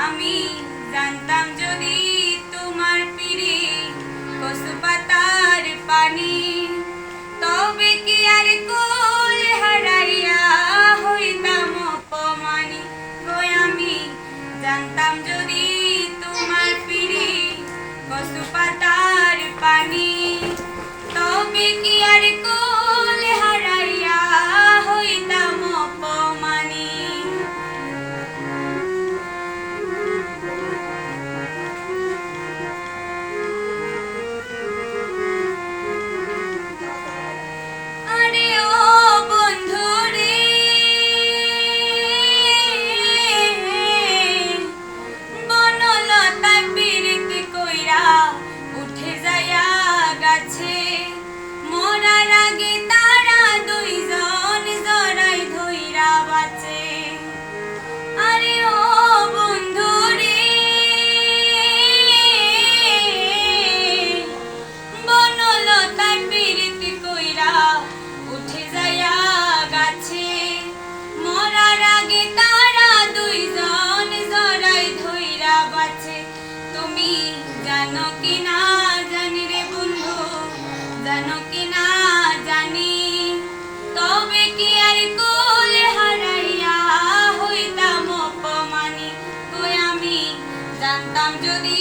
আমি জানতাম যদি তোমার পিড়ি কচু পাতার পানি, তবে কি আর কোল হারাইয়া হইতাম অপমানি গো। আমি জানতাম যদি তোমার পিড়ি কচু পাতার পানি, তবে কি আর কোল হারাইয়া হইতাম অপমানি। আরে ও বন্ধু রে, বনলতায় পিরিতি কইরা উঠে যাইয়া গাছে, মরার আগে তারা দুইজন জড়াই ধইরা বাঁচে। আরে ও বন্ধু রে, বনলতায় পিরিতি কইরা উঠে যাইয়া গাছে, মরার আগে তারা দুইজন জড়াই ধইরা বাঁচে। তুমি জানো কি না জানি রে বন্ধু, জানো কি না জানি, তবে কি আর কোল হারাইয়া হইতাম অপমানি গো। আমি জানতাম যদি